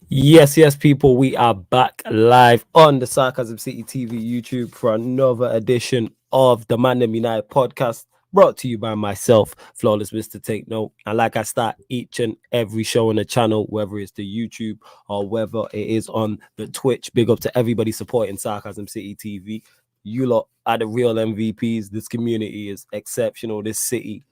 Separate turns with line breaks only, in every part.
Yes, people, we are back live on the Sarcasm City TV YouTube for another edition of the ManDem United podcast, brought to you by myself, Flawless Mr. Take Note. And like I start each and every show on the channel, whether it's the YouTube or whether it is on the Twitch, big up to everybody supporting Sarcasm City TV. You lot are the real MVPs. This community is exceptional. This city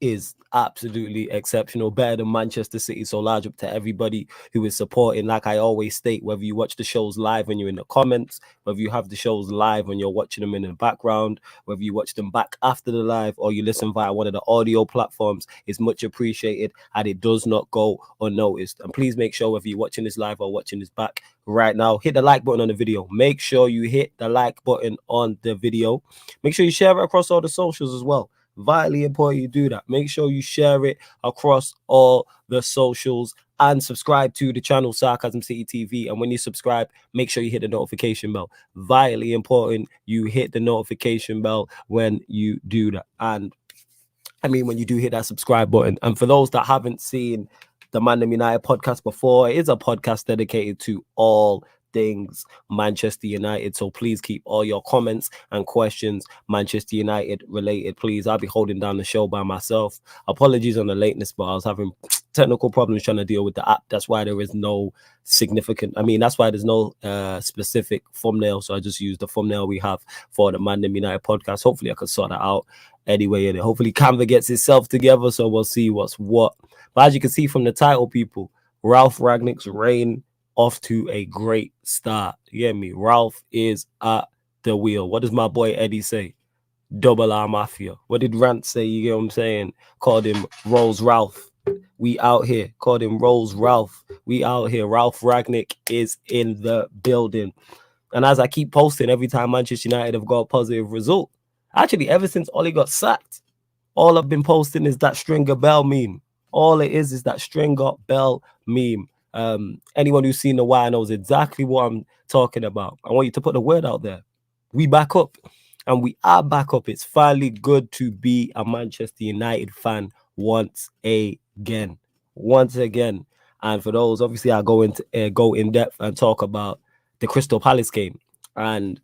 is absolutely exceptional, better than Manchester City. So large up to everybody who is supporting. Like I always state, whether you watch the shows live and you're in the comments, whether you have the shows live and you're watching them in the background, whether you watch them back after the live or you listen via one of the audio platforms, is much appreciated and it does not go unnoticed. And please make sure whether you're watching this live or watching this back right now, hit the like button on the video. Make sure you hit the like button on the video. Make sure you share it across all the socials as well. Vitally important you do that. Make sure you share it across all the socials and subscribe to the channel Sarcasm City TV. And when you subscribe, make sure you hit the notification bell. Vitally important you hit the notification bell when you do that. And I mean, when you do hit that subscribe button. And for those that haven't seen the ManDem United podcast before, it is a podcast dedicated to all things Manchester United. So please keep all your comments and questions Manchester United related. Please, I'll be holding down the show by myself. Apologies on the lateness, but I was having technical problems trying to deal with the app. That's why there is no that's why there's no specific thumbnail. So I just use the thumbnail we have for the ManDem United podcast. Hopefully I can sort that out anyway. And hopefully Canva gets itself together. So we'll see what's what. But as you can see from the title, people, RALF Rangnick's reign off to a great start. You get me? RALF is at the wheel. What does my boy Eddie say? Double R Mafia. What did Rant say? You get what I'm saying? Called him Rolls Ralph. We out here. Called him Rolls Ralph. We out here. RALF Rangnick is in the building. And as I keep posting, every time Manchester United have got a positive result, actually, ever since Ollie got sacked, all I've been posting is that Stringer Bell meme. All it is that Stringer Bell meme. Anyone who's seen the wire knows exactly what I'm talking about. I want you to put the word out there. We back up, and we are back up. It's finally good to be a Manchester United fan once again. And for those, obviously, I'll go in depth and talk about the Crystal Palace game. And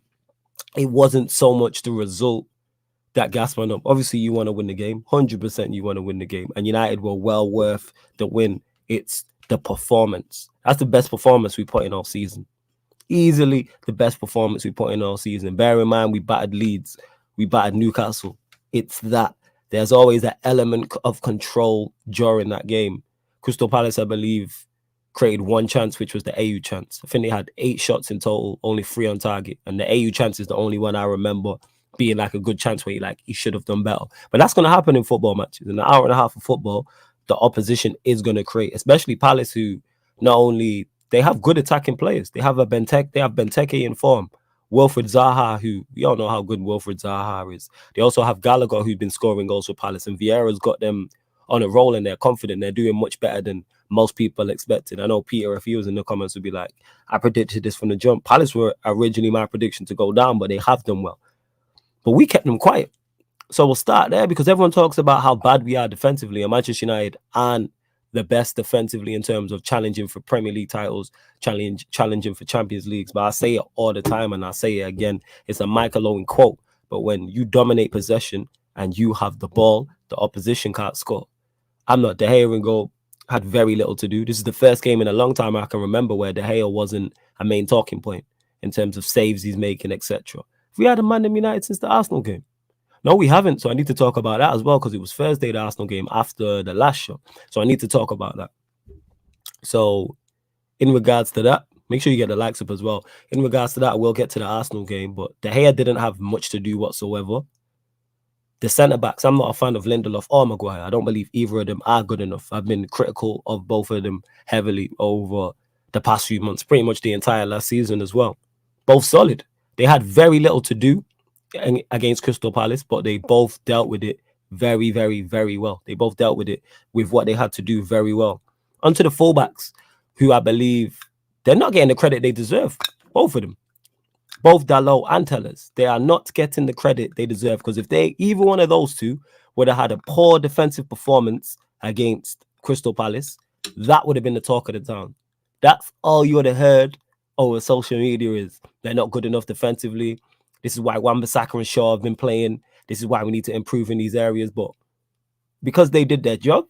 it wasn't so much the result that gassed man up. Obviously, you want to win the game. 100% you want to win the game. And United were well worth the win. It's the performance. That's the best performance we put in all season. Easily the best performance we put in all season. Bear in mind, we battered Leeds. We battered Newcastle. It's that. There's always that element of control during that game. Crystal Palace, I believe, created one chance, which was the AU chance. I think they had 8 shots in total, only 3 on target. And the AU chance is the only one I remember being like a good chance where he should have done better. But that's going to happen in football matches. In an hour and a half of football, the opposition is going to create, especially Palace, who not only they have good attacking players, they have Benteke in form, Wilfred Zaha, who we all know how good Wilfred Zaha is. They also have Gallagher, who's been scoring goals for Palace, and Vieira's got them on a roll and they're confident. They're doing much better than most people expected. I know Peter, if he was in the comments, would be like, I predicted this from the jump. Palace were originally my prediction to go down, but they have done well. But we kept them quiet. So we'll start there because everyone talks about how bad we are defensively, and Manchester United aren't the best defensively in terms of challenging for Premier League titles, challenging for Champions Leagues. But I say it all the time and I say it again. It's a Michael Owen quote. But when you dominate possession and you have the ball, the opposition can't score. I'm not De Gea and goal had very little to do. This is the first game in a long time I can remember where De Gea wasn't a main talking point in terms of saves he's making, etc. We had a ManDem United since the Arsenal game. No, we haven't. So I need to talk about that as well because it was Thursday, the Arsenal game, after the last show. So I need to talk about that. So in regards to that, make sure you get the likes up as well. In regards to that, we'll get to the Arsenal game. But De Gea didn't have much to do whatsoever. The centre-backs, I'm not a fan of Lindelof or Maguire. I don't believe either of them are good enough. I've been critical of both of them heavily over the past few months, pretty much the entire last season as well. Both solid. They had very little to do against Crystal Palace, but they both dealt with it very, very, very well. They both dealt with it with what they had to do very well. Onto the fullbacks, who I believe they're not getting the credit they deserve. Both of them. Both Dalot and Tellers. They are not getting the credit they deserve because if either one of those two would have had a poor defensive performance against Crystal Palace, that would have been the talk of the town. That's all you would have heard over social media is they're not good enough defensively. This is why Wan-Bissaka and Shaw have been playing. This is why we need to improve in these areas. But because they did their job,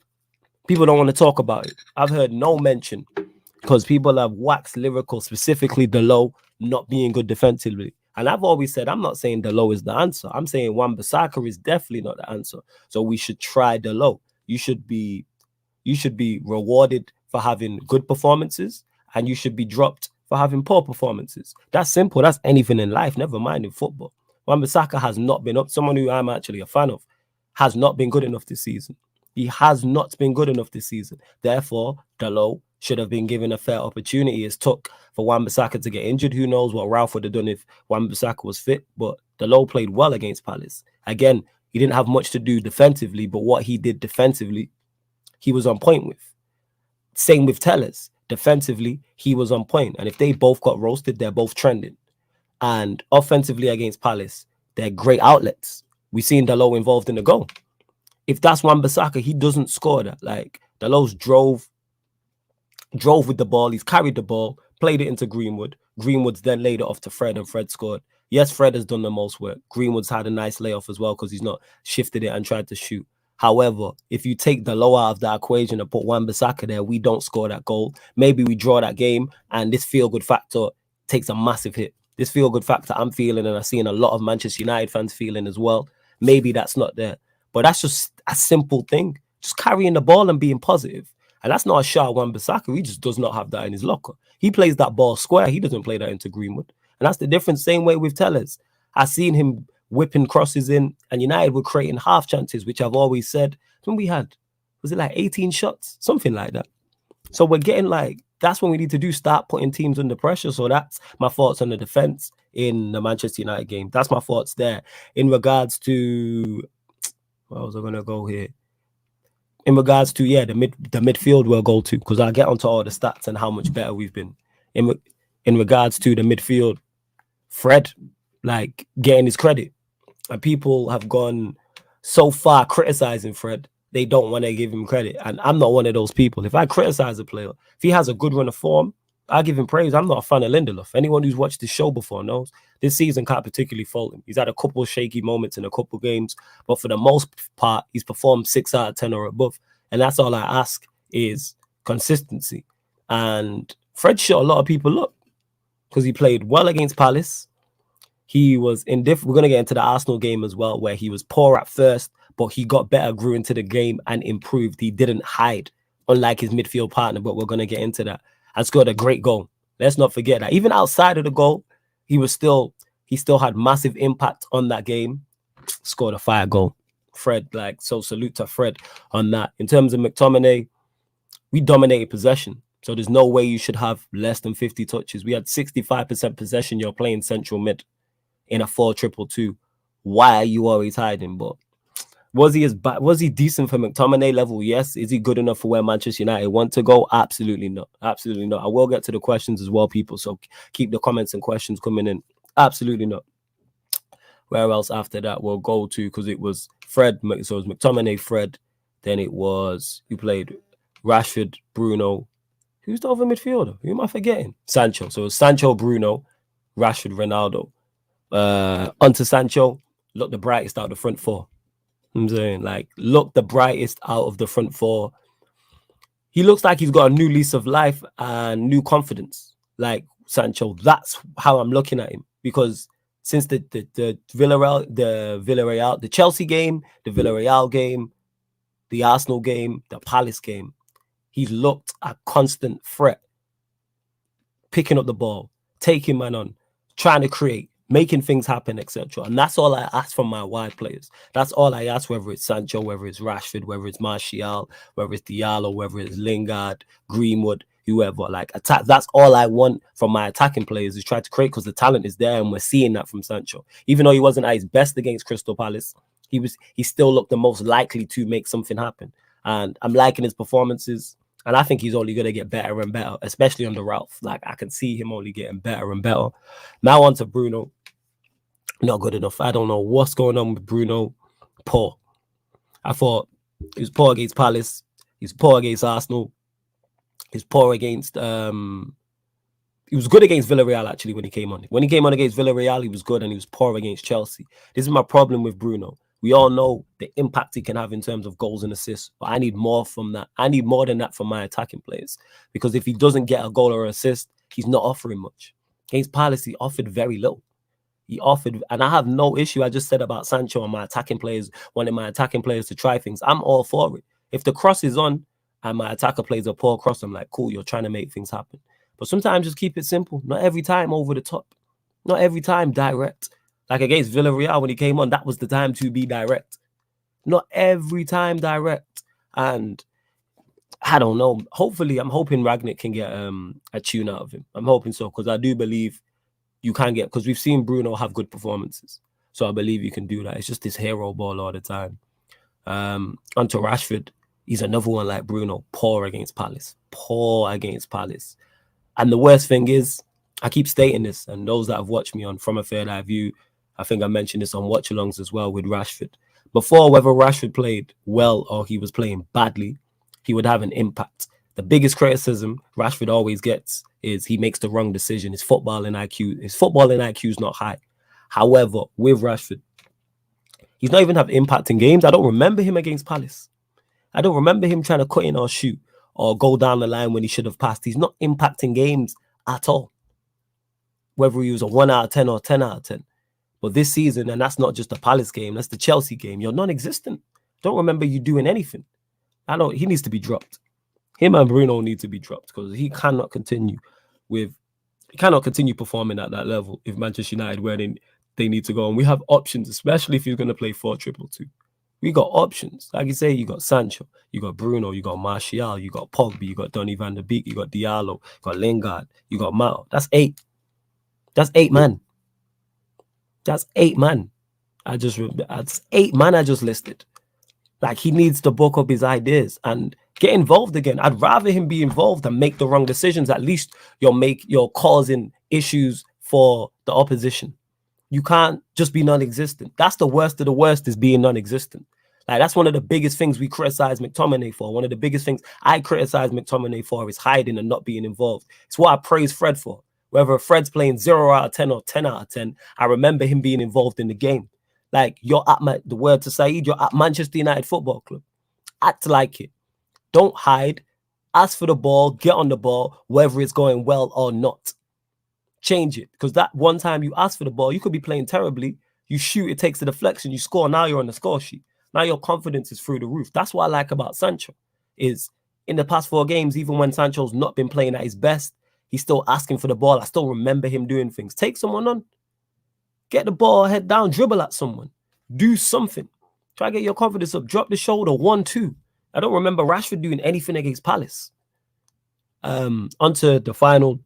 people don't want to talk about it. I've heard no mention because people have waxed lyrical, specifically Delo not being good defensively. And I've always said, I'm not saying Delo is the answer. I'm saying Wan-Bissaka is definitely not the answer. So we should try Delo. You should be rewarded for having good performances, and you should be dropped for having poor performances. That's simple. That's anything in life, never mind in football. Wan-Bissaka has not been up. Someone who I'm actually a fan of has not been good enough this season. He has not been good enough this season. Therefore, Delo should have been given a fair opportunity. It's took for Wan-Bissaka to get injured. Who knows what RALF would have done if Wan-Bissaka was fit, but Delo played well against Palace. Again, he didn't have much to do defensively, but what he did defensively, he was on point with. Same with Tellers. Defensively, he was on point. And if they both got roasted, they're both trending. And offensively against Palace, they're great outlets. We've seen Delo involved in the goal. If that's Wan-Bissaka, he doesn't score that. Like, Delo's drove with the ball. He's carried the ball, played it into Greenwood. Greenwood's then laid it off to Fred, and Fred scored. Yes, Fred has done the most work. Greenwood's had a nice layoff as well because he's not shifted it and tried to shoot. However, if you take Delo out of that equation and put Wan-Bissaka there, we don't score that goal. Maybe we draw that game, and this feel-good factor takes a massive hit. This feel-good factor I'm feeling, and I've seen a lot of Manchester United fans feeling as well. Maybe that's not there. But that's just a simple thing. Just carrying the ball and being positive. And that's not a shot at Wan-Bissaka. He just does not have that in his locker. He plays that ball square. He doesn't play that into Greenwood. And that's the difference. Same way with Tellers. I've seen him whipping crosses in, and United were creating half chances, which I've always said. When we had, was it like 18 shots? Something like that. So we're getting like, that's what we need to do, start putting teams under pressure. So that's my thoughts on the defense in the Manchester United game. That's my thoughts there. In regards to, where was I going to go here? In regards to, yeah, the midfield we'll go to, because I'll get onto all the stats and how much better we've been. In regards to the midfield, Fred, like, getting his credit. And people have gone so far criticizing Fred, they don't want to give him credit. And I'm not one of those people. If I criticize a player, if he has a good run of form, I give him praise. I'm not a fan of Lindelof. Anyone who's watched this show before knows this season can't particularly fault him. He's had a couple of shaky moments in a couple of games, but for the most part, he's performed 6 out of 10 or above. And that's all I ask is consistency. And Fred shut a lot of people up because he played well against Palace. He was indifferent. We're going to get into the Arsenal game as well, where he was poor at first, but he got better, grew into the game and improved. He didn't hide, unlike his midfield partner, but we're going to get into that. And scored a great goal. Let's not forget that. Even outside of the goal, he still had massive impact on that game. Scored a fire goal. Fred, like, so salute to Fred on that. In terms of McTominay, we dominated possession. So there's no way you should have less than 50 touches. We had 65% possession. You're playing central mid in a 4-2-2. Why are you always hiding? But was he decent for McTominay level? Yes. Is he good enough for where Manchester United want to go? Absolutely not. Absolutely not. I will get to the questions as well, people. So keep the comments and questions coming in. Absolutely not. Where else after that we'll go to? Because it was Fred. So it was McTominay, Fred. Then it was, who played? Rashford, Bruno. Who's the other midfielder? Who am I forgetting? Sancho. So it was Sancho, Bruno, Rashford, Ronaldo. Onto Sancho. Look the brightest out of the front four. I'm saying, like, look the brightest out of the front four. He looks like he's got a new lease of life and new confidence. Like Sancho, that's how I'm looking at him. Because since the Villarreal, the Chelsea game, the Villarreal game, the Arsenal game, the Palace game, he's looked a constant threat. Picking up the ball, taking man on, trying to create, making things happen, etc. And that's all I ask from my wide players. That's all I ask, whether it's Sancho, whether it's Rashford, whether it's Martial, whether it's Diallo, whether it's Lingard, Greenwood, whoever. Like, attack. That's all I want from my attacking players, is try to create, because the talent is there, and we're seeing that from Sancho. Even though he wasn't at his best against Crystal Palace, he still looked the most likely to make something happen. And I'm liking his performances. And I think he's only going to get better and better, especially under RALF. Like, I can see him only getting better and better. Now on to Bruno. Not good enough. I don't know what's going on with Bruno. Poor. I thought he was poor against Palace. He's poor against Arsenal. He's poor against he was good against Villarreal actually when he came on. When he came on against Villarreal, he was good, and he was poor against Chelsea. This is my problem with Bruno. We all know the impact he can have in terms of goals and assists, but I need more from that. I need more than that from my attacking players, because if he doesn't get a goal or assist, he's not offering much. Against Palace, he offered very little. He offered, and I have no issue. I just said about Sancho and my attacking players, wanting my attacking players to try things. I'm all for it. If the cross is on and my attacker plays a poor cross, I'm like, cool, you're trying to make things happen. But sometimes just keep it simple. Not every time over the top. Not every time direct. Like against Villarreal when he came on, that was the time to be direct. Not every time direct. And I don't know. Hopefully, I'm hoping RANGNICK can get a tune out of him. I'm hoping so, because I do believe you can get, because we've seen Bruno have good performances. So I believe you can do that. It's just this hero ball all the time. Onto Rashford. He's another one like Bruno. Poor against Palace. Poor against Palace. And the worst thing is, I keep stating this, and those that have watched me on From a Third Eye View, I think I mentioned this on watch-alongs as well with Rashford. Before, whether Rashford played well or he was playing badly, he would have an impact. The biggest criticism Rashford always gets is he makes the wrong decision. His footballing IQ is not high. However, with Rashford, he's not even have impact in games. I don't remember him against Palace. I don't remember him trying to cut in or shoot or go down the line when he should have passed. He's not impacting games at all. Whether he was a 1 out of 10 or 10 out of 10. But this season, and that's not just the Palace game, that's the Chelsea game, you're non-existent. Don't remember you doing anything. He needs to be dropped. Him and Bruno need to be dropped, because he cannot continue performing at that level if Manchester United where they need to go. And we have options, especially if you're going to play 4-2-2. We got options. Like you say, you got Sancho, you got Bruno, you got Martial, you got Pogba, you got Donny van der Beek, you got Diallo, you got Lingard, you got Mao. That's 8. That's 8 man. That's 8 man. That's 8 man I just listed. Like, he needs to bulk up his ideas and get involved again. I'd rather him be involved and make the wrong decisions. At least you're causing issues for the opposition. You can't just be non-existent. That's the worst of the worst, is being non-existent. Like, that's one of the biggest things we criticize McTominay for. One of the biggest things I criticize McTominay for is hiding and not being involved. It's what I praise Fred for. Whether Fred's playing 0 out of 10 or 10 out of 10, I remember him being involved in the game. Like, you're at the word to Saeed, you're at Manchester United Football Club. Act like it. Don't hide. Ask for the ball. Get on the ball, whether it's going well or not. Change it. Because that one time you ask for the ball, you could be playing terribly. You shoot, it takes a deflection, you score. Now you're on the score sheet. Now your confidence is through the roof. That's what I like about Sancho. Is in the past 4 games, even when Sancho's not been playing at his best, he's still asking for the ball. I still remember him doing things. Take someone on. Get the ball, head down, dribble at someone. Do something. Try to get your confidence up. Drop the shoulder, 1-2. I don't remember Rashford doing anything against Palace. Onto the final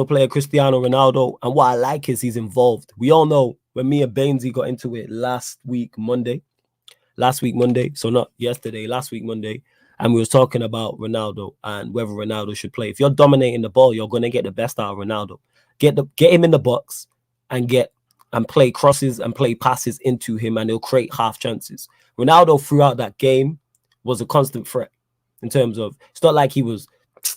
player, Cristiano Ronaldo. And what I like is he's involved. We all know when me and Bainesy got into it last week Monday. So not yesterday, last week Monday. And we was talking about Ronaldo and whether Ronaldo should play. If you're dominating the ball, you're going to get the best out of Ronaldo. Get him in the box and play crosses and play passes into him, and he'll create half chances. Ronaldo throughout that game was a constant threat in terms of, it's not like he was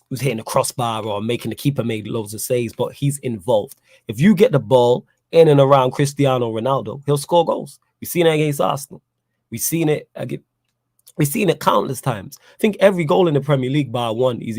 hitting a crossbar or making the keeper make loads of saves, but he's involved. If you get the ball in and around Cristiano Ronaldo, he'll score goals. We've seen it against Arsenal. We've seen it countless times. I think every goal in the Premier League bar one has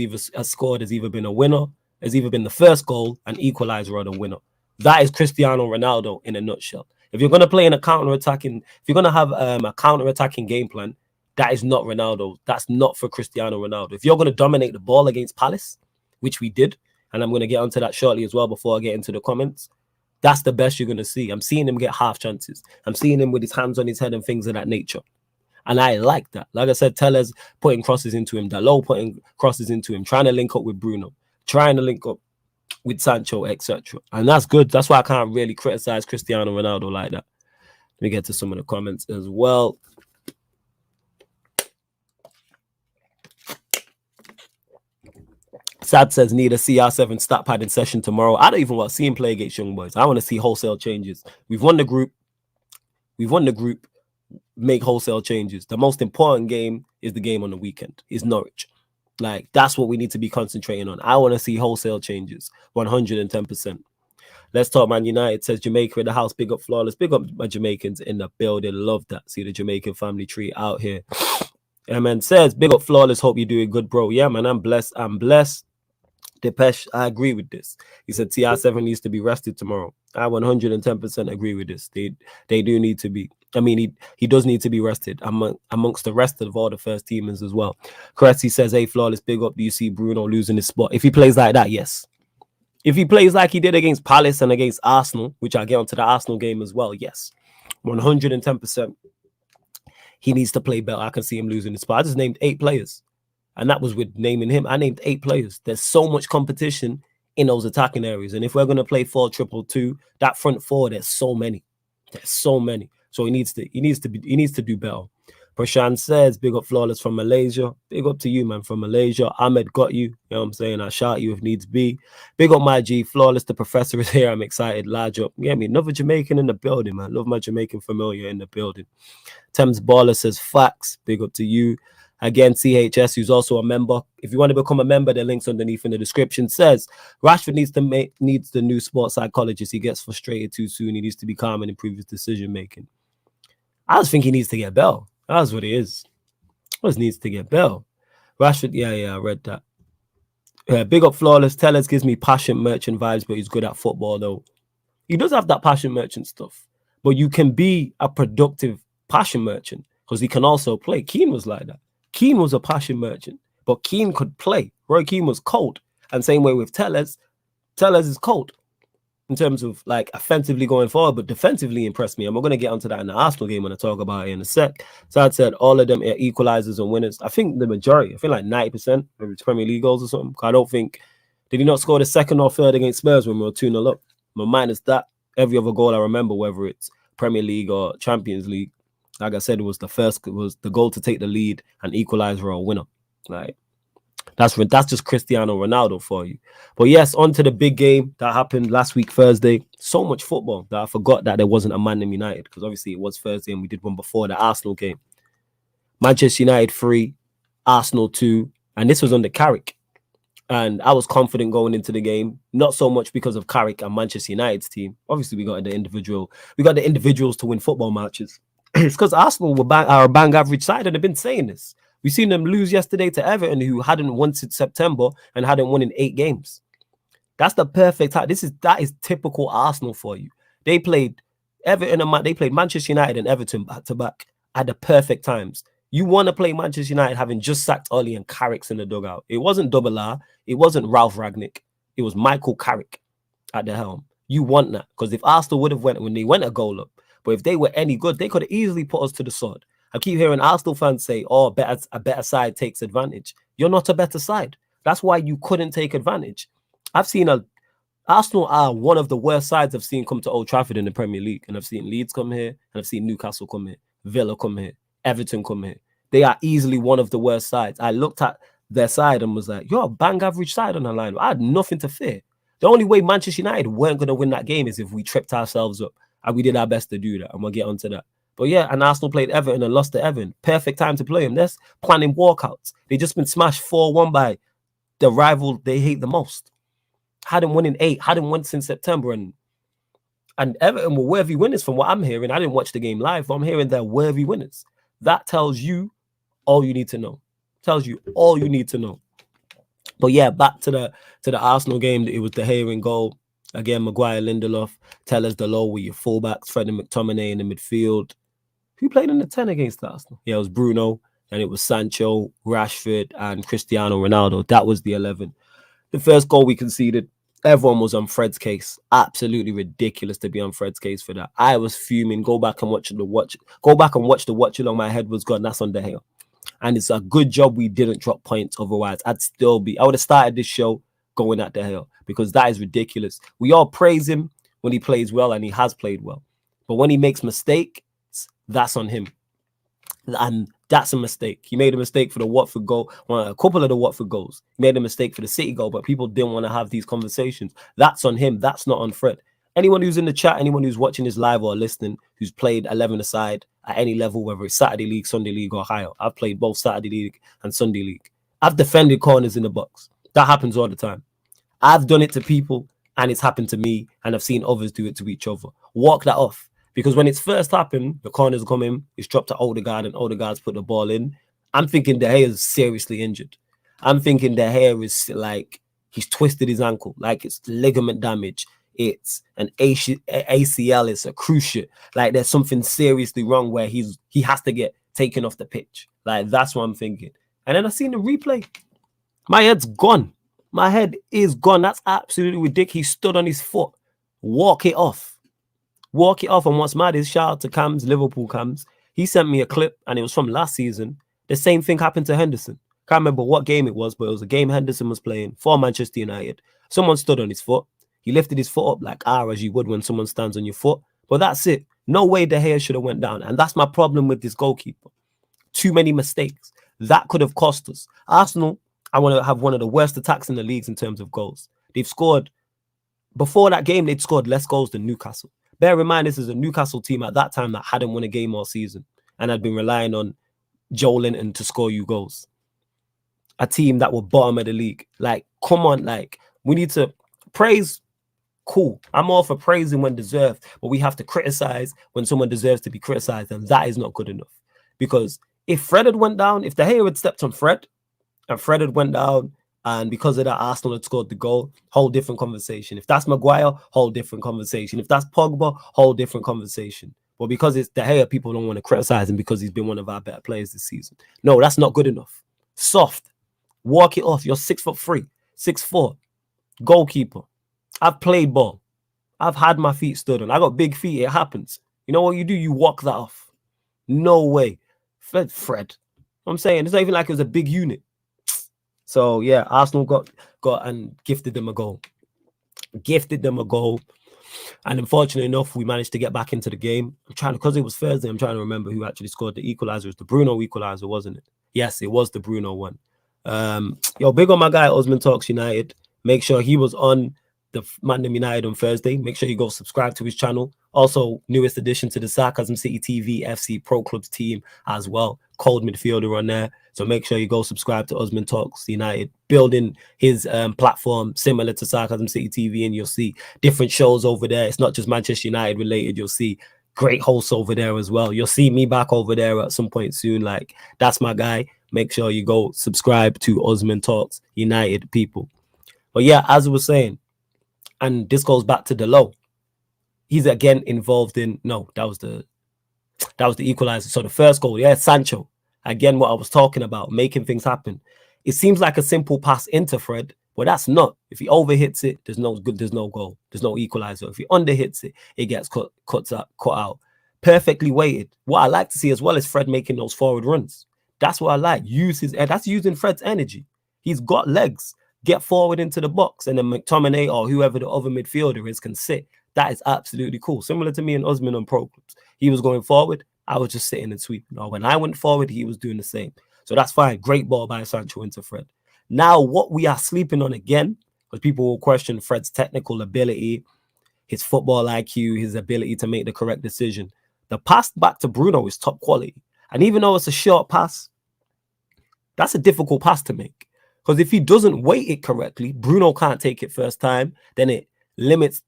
either been a winner, has either been the first goal, an equalizer, or the winner. That is Cristiano Ronaldo in a nutshell. If you're going to play in if you're going to have a counter-attacking game plan, that is not Ronaldo. That's not for Cristiano Ronaldo. If you're going to dominate the ball against Palace, which we did, and I'm going to get onto that shortly as well before I get into the comments, that's the best you're going to see. I'm seeing him get half chances. I'm seeing him with his hands on his head and things of that nature. And I like that. Like I said, Tellez putting crosses into him, Dalot putting crosses into him, trying to link up with Bruno, trying to link up with Sancho, etc. And that's good. That's why I can't really criticize Cristiano Ronaldo like that. Let me get to some of the comments as well. Sad says, need a CR7 stat padding session tomorrow. I don't even want to see him play against young boys. I want to see wholesale changes. We've won the group. Make wholesale changes. The most important game is the game on the weekend. Is Norwich. Like, that's what we need to be concentrating on. I want to see wholesale changes, 110%. Let's talk Man United. Says Jamaica in the house. Big up Flawless. Big up my Jamaicans in the building. Love that. See the Jamaican family tree out here. Man says, big up Flawless. Hope you're doing good, bro. Yeah, man, I'm blessed. I'm blessed. Depeche, I agree with this. He said TR7 needs to be rested tomorrow. I 110% agree with this. They do need to be. I mean, he does need to be rested amongst the rest of all the first teamers as well. Cressy says, hey, Flawless, big up. Do you see Bruno losing his spot? If he plays like that, yes. If he plays like he did against Palace and against Arsenal, which I'll get onto the Arsenal game as well, yes. 110%. He needs to play better. I can see him losing his spot. I just named 8 players. And that was with naming him. I named 8 players. There's so much competition in those attacking areas. And if we're going to play 4-2-2, that front four, there's so many. There's so many. So he needs to do better. Prashant says, big up Flawless from Malaysia. Big up to you, man, from Malaysia. Ahmed got you. You know what I'm saying? I'll shout you if needs be. Big up my G. Flawless, the professor is here. I'm excited. Large up. Yeah, me, another Jamaican in the building, man. Love my Jamaican familiar in the building. Thames Baller says, facts. Big up to you. Again, CHS, who's also a member. If you want to become a member, the link's underneath in the description. Says, Rashford needs the new sports psychologist. He gets frustrated too soon. He needs to be calm and improve his decision-making. I just think he needs to get Bell. That's what it is. Just needs to get Bell. Rashford, yeah, I read that. Big up Flawless. Tellers gives me passion merchant vibes, but he's good at football, though. He does have that passion merchant stuff. But you can be a productive passion merchant because he can also play. Keane was like that. Keane was a passion merchant, but Keane could play. Roy Keane was cold. And same way with Tellers. Tellers is cold in terms of like offensively going forward, but defensively impressed me. And we're going to get onto that in the Arsenal game when I talk about it in a sec. So I said all of them are equalizers and winners. I think the majority, I feel like 90% of his Premier League goals or something. I don't think, did he not score the second or third against Spurs when we were 2-0 up? But minus that, every other goal I remember, whether it's Premier League or Champions League, like I said, it was the goal to take the lead and equalizer or winner. Like, that's just Cristiano Ronaldo for you. But yes, on to the big game that happened last week, Thursday. So much football that I forgot that there wasn't a ManDem United, because obviously it was Thursday and we did one before the Arsenal game. Manchester United 3, Arsenal 2, and this was under Carrick. And I was confident going into the game, not so much because of Carrick and Manchester United's team. Obviously, we got the individuals to win football matches. It's because Arsenal are a bang average side, and they've been saying this. We've seen them lose yesterday to Everton, who hadn't won since September and hadn't won in 8 games. That's the perfect time. That is typical Arsenal for you. They played Everton and they played Manchester United and Everton back to back at the perfect times. You want to play Manchester United having just sacked Ollie and Carrick's in the dugout. It wasn't Double R. It wasn't RALF Rangnick. It was Michael Carrick at the helm. You want that, because if Arsenal would have went when they went a goal up, but if they were any good, they could have easily put us to the sword. I keep hearing Arsenal fans say, oh, a better side takes advantage. You're not a better side. That's why you couldn't take advantage. Arsenal are one of the worst sides I've seen come to Old Trafford in the Premier League. And I've seen Leeds come here, and I've seen Newcastle come here, Villa come here, Everton come here. They are easily one of the worst sides. I looked at their side and was like, you're a bang average side on the line. I had nothing to fear. The only way Manchester United weren't going to win that game is if we tripped ourselves up. And we did our best to do that. And we'll get onto that. But yeah, and Arsenal played Everton and lost to Everton. Perfect time to play them. They're planning walkouts. They've just been smashed 4-1 by the rival they hate the most. Hadn't won in 8. Hadn't won since September. And Everton were worthy winners from what I'm hearing. I didn't watch the game live, but I'm hearing they're worthy winners. That tells you all you need to know. Tells you all you need to know. But yeah, back to the Arsenal game. It was the Gea in goal. Again, Maguire, Lindelof, Tellers, Dalot with your fullbacks, Fred and McTominay in the midfield. Who played in the 10 against Arsenal? Yeah, it was Bruno, and it was Sancho, Rashford, and Cristiano Ronaldo. That was the 11. The first goal we conceded, everyone was on Fred's case. Absolutely ridiculous to be on Fred's case for that. I was fuming. Go back and watch the watch along. My head was gone. That's on De Gea. And it's a good job we didn't drop points. Otherwise, I would have started this show going at De Gea, because that is ridiculous. We all praise him when he plays well, and he has played well. But when he makes mistakes, that's on him. And that's a mistake. He made a mistake for the Watford goal, a couple of the Watford goals. He made a mistake for the City goal, but people didn't want to have these conversations. That's on him. That's not on Fred. Anyone who's in the chat, anyone who's watching this live or listening, who's played 11 aside at any level, whether it's Saturday League, Sunday League, or higher. I've played both Saturday League and Sunday League. I've defended corners in the box. That happens all the time. I've done it to people and it's happened to me, and I've seen others do it to each other. Walk that off. Because when it's first happened, the corner's come in, it's dropped to Odegaard, and Odegaard's put the ball in. I'm thinking De Gea is seriously injured. I'm thinking De Gea is like, he's twisted his ankle, like it's ligament damage. It's an ACL, it's a cruciate. Like there's something seriously wrong where he has to get taken off the pitch. Like that's what I'm thinking. And then I seen the replay. My head's gone. My head is gone. That's absolutely ridiculous. He stood on his foot. Walk it off. Walk it off. And what's mad is, shout out to Cams, Liverpool Cams. He sent me a clip and it was from last season. The same thing happened to Henderson. Can't remember what game it was, but it was a game Henderson was playing for Manchester United. Someone stood on his foot. He lifted his foot up like as you would when someone stands on your foot. But that's it. No way De Gea should have went down. And that's my problem with this goalkeeper. Too many mistakes. That could have cost us. Arsenal, I want to have one of the worst attacks in the leagues in terms of goals. They've scored, before that game, they'd scored less goals than Newcastle. Bear in mind, this is a Newcastle team at that time that hadn't won a game all season and had been relying on Joe Linton to score you goals. A team that were bottom of the league. Like, come on, like, we need to praise. Cool. I'm all for praising when deserved, but we have to criticize when someone deserves to be criticized, and that is not good enough. Because if Fred had went down, if De Gea had stepped on Fred, and Fred had went down, and because of that, Arsenal had scored the goal, whole different conversation. If that's Maguire, whole different conversation. If that's Pogba, whole different conversation. But because it's De Gea, people don't want to criticize him because he's been one of our better players this season. No, that's not good enough. Soft. Walk it off. You're 6'3", 6'4", goalkeeper. I've played ball. I've had my feet stood on. I got big feet. It happens. You know what you do? You walk that off. No way. Fred. I'm saying it's not even like it was a big unit. So yeah, Arsenal got and gifted them a goal. Gifted them a goal. And unfortunately enough, we managed to get back into the game. Because it was Thursday, I'm trying to remember who actually scored the equalizer. It was the Bruno equalizer, wasn't it? Yes, it was the Bruno one. Yo, big on my guy, Osman Talks United. Make sure he was on the ManDem United on Thursday. Make sure you go subscribe to his channel. Also, newest addition to the Sarcasm City TV FC Pro Clubs team as well. Cold midfielder on there. So make sure you go subscribe to Osman Talks United. Building his platform similar to Sarcasm City TV, and you'll see different shows over there. It's not just Manchester United related. You'll see great hosts over there as well. You'll see me back over there at some point soon. Like, that's my guy. Make sure you go subscribe to Osman Talks United, people. But yeah, as I was saying, and this goes back to the low. He's again involved in, no, that was the equalizer. So the first goal, yeah, Sancho. Again, what I was talking about, making things happen. It seems like a simple pass into Fred, but that's not. If he overhits it, there's no goal. There's no equalizer. If he underhits it, it gets cut out. Perfectly weighted. What I like to see as well is Fred making those forward runs. That's what I like. That's using Fred's energy. He's got legs. Get forward into the box, and then McTominay or whoever the other midfielder is can sit. That is absolutely cool. Similar to me and Osman on Pro Clubs. He was going forward. I was just sitting and sweeping. Or when I went forward, he was doing the same. So that's fine. Great ball by Sancho into Fred. Now, what we are sleeping on again, because people will question Fred's technical ability, his football IQ, his ability to make the correct decision. The pass back to Bruno is top quality. And even though it's a short pass, that's a difficult pass to make. Because if he doesn't weight it correctly, Bruno can't take it first time. Then it limits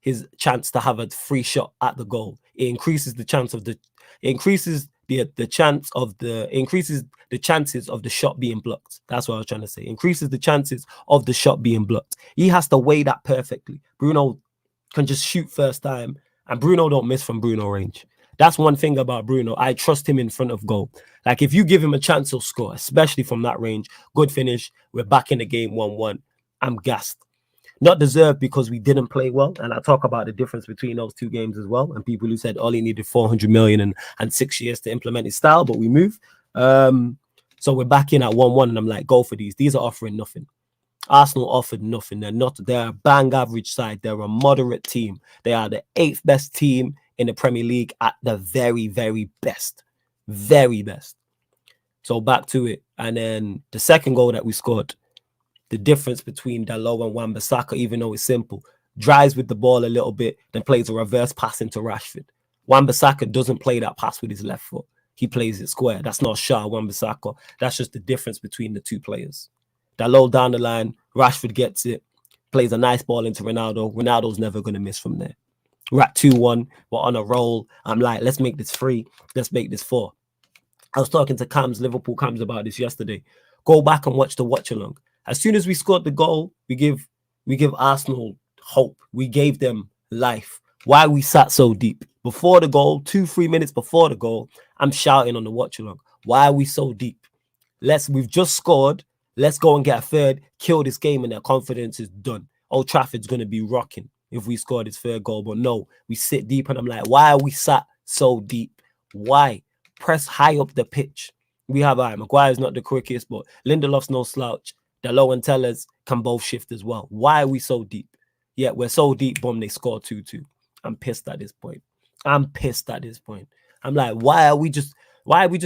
his chance to have a free shot at the goal. It increases the chance of the chances of the shot being blocked. That's what I was trying to say. Increases the chances of the shot being blocked. He has to weigh that perfectly. Bruno can just shoot first time, and Bruno don't miss from Bruno range. That's one thing about Bruno. I trust him in front of goal. Like, if you give him a chance, he'll score, especially from that range. Good finish. We're back in the game 1-1. I'm gassed. Not deserved because we didn't play well. And I talk about the difference between those two games as well. And people who said Ollie needed 400 million and 6 years to implement his style, but we move. So we're back in at 1-1. And I'm like, go for these. These are offering nothing. Arsenal offered nothing. They're a bang average side. They're a moderate team. They are the 8th best team in the Premier League at the very, very best. Very best. So back to it. And then the second goal that we scored, the difference between Dalot and Wan-Bissaka, even though it's simple, drives with the ball a little bit, then plays a reverse pass into Rashford. Wan-Bissaka doesn't play that pass with his left foot. he plays it square. That's not Shaw, Wan-Bissaka. That's just the difference between the two players. That low down the line, Rashford gets it, plays a nice ball into Ronaldo. Ronaldo's never going to miss from there. We're at 2-1. We're on a roll. I'm like, let's make this 3. Let's make this 4. I was talking to Liverpool Cams about this yesterday. Go back and watch the watch along. As soon as we scored the goal, we give Arsenal hope. We gave them life. Why we sat so deep? Before the goal, 2-3 minutes before the goal, I'm shouting on the watch along. Why are we so deep? We've just scored. Let's go and get a third, kill this game, and their confidence is done. Old Trafford's going to be rocking if we score this third goal. But no, we sit deep, and I'm like, why are we sat so deep? Why? Press high up the pitch. We have Maguire's not the quickest, but Lindelof's no slouch. Dalot and Tellers can both shift as well. Why are we so deep? Yeah, we're so deep, boom, they score 2-2. I'm pissed at this point. I'm like, why are we just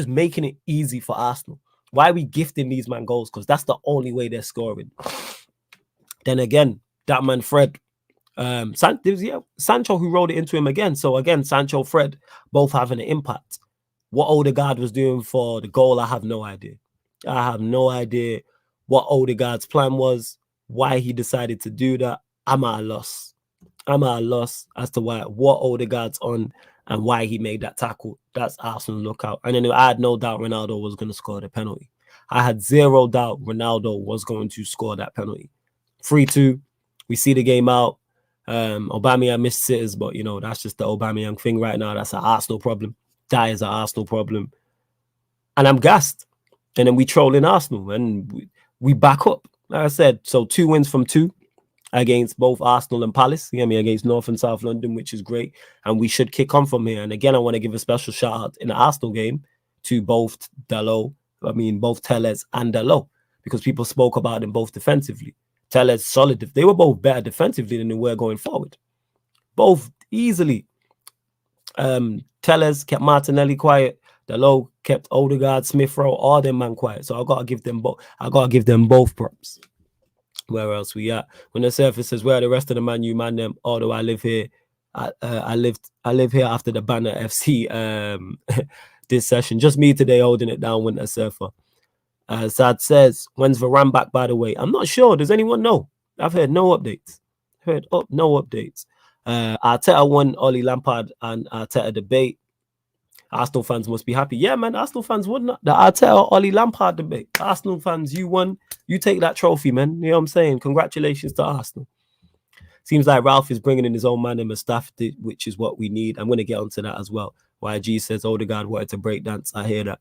making it easy for Arsenal? Why are we gifting these man goals? Because that's the only way they're scoring. Then again, that man Fred, Sancho who rolled it into him again. So again, Sancho, Fred, both having an impact. What Odegaard was doing for the goal, I have no idea. I have no idea what Odegaard's plan was, why he decided to do that. I'm at a loss. As to what Odegaard's on and why he made that tackle. That's Arsenal lookout. And then I had no doubt Ronaldo was going to score the penalty. I had zero doubt Ronaldo was going to score that penalty. 3-2. We see the game out. Aubameyang missed sitters, but that's just the Aubameyang thing right now. That's an Arsenal problem. That is an Arsenal problem. And I'm gassed. And then we troll in Arsenal and we back up. Like I said, so 2 wins from 2 against both Arsenal and Palace. Against North and South London, which is great. And we should kick on from here. And again, I want to give a special shout out in the Arsenal game to both Tellez and Dalot, because people spoke about them both defensively. Tellez solid. They were both better defensively than they were going forward. Both easily. Tellez kept Martinelli quiet. Dalot kept Odegaard, Smith Rowe, all them man quiet. So I gotta give them both props. Where else we at? When the surface says, where are the rest of the Man U ManDem? Although I live here, I live here after the Banner FC this session. Just me today holding it down, Winter Surfer. Sad says, when's Varane back, by the way? I'm not sure. Does anyone know? I've heard no updates. Arteta won Ollie Lampard and Arteta debate. Arsenal fans must be happy. Yeah, man, Arsenal fans would not. The Arteta Ollie Lampard debate. Arsenal fans, you won. You take that trophy, man. You know what I'm saying? Congratulations to Arsenal. Seems like RALF is bringing in his own man and staff, which is what we need. I'm going to get onto that as well. YG says Odegaard wanted to break dance. I hear that.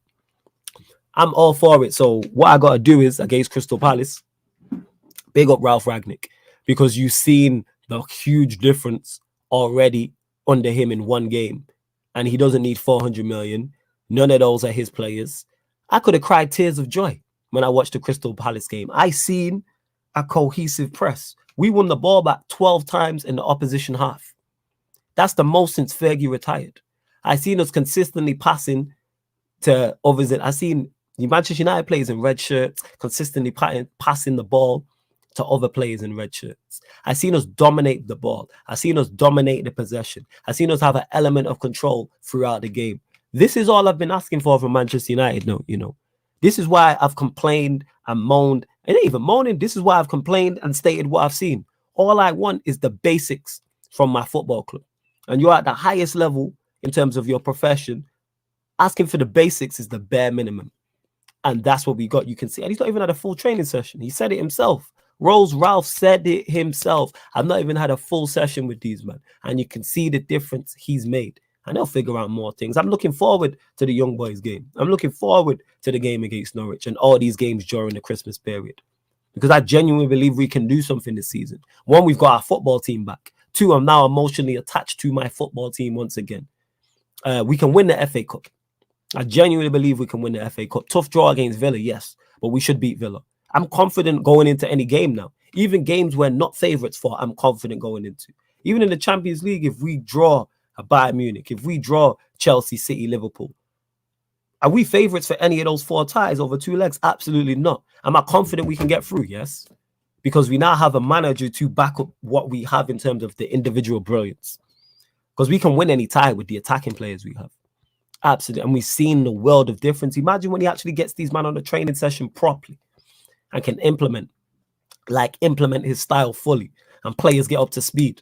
I'm all for it. So what I got to do is, against Crystal Palace, big up Ralf Rangnick, because you've seen the huge difference already under him in one game. And he doesn't need 400 million. None of those are his players. I could have cried tears of joy when I watched the Crystal Palace game. I seen a cohesive press. We won the ball back 12 times in the opposition half. That's the most since Fergie retired. I seen us consistently passing to others. I seen the Manchester United players in red shirts consistently passing the ball to other players in red shirts. I seen us dominate the ball. I seen us dominate the possession. I seen us have an element of control throughout the game. This is all I've been asking for from Manchester United. No, this is why I've complained and moaned. And not even moaning. This is why I've complained and stated what I've seen. All I want is the basics from my football club. And you're at the highest level in terms of your profession. Asking for the basics is the bare minimum. And that's what we got. You can see. And he's not even had a full training session. He said it himself. Ralph said it himself. I've not even had a full session with these men. And you can see the difference he's made. And they'll figure out more things. I'm looking forward to the young boys game. I'm looking forward to the game against Norwich and all these games during the Christmas period. Because I genuinely believe we can do something this season. 1, we've got our football team back. 2, I'm now emotionally attached to my football team once again. We can win the FA Cup. I genuinely believe we can win the FA Cup. Tough draw against Villa, yes. But we should beat Villa. I'm confident going into any game now. Even games we're not favourites for, I'm confident going into. Even in the Champions League, if we draw a Bayern Munich, if we draw Chelsea, City, Liverpool, are we favourites for any of those 4 ties over 2 legs? Absolutely not. Am I confident we can get through? Yes. Because we now have a manager to back up what we have in terms of the individual brilliance. Because we can win any tie with the attacking players we have. Absolutely. And we've seen the world of difference. Imagine when he actually gets these men on a training session properly and can implement his style fully and players get up to speed.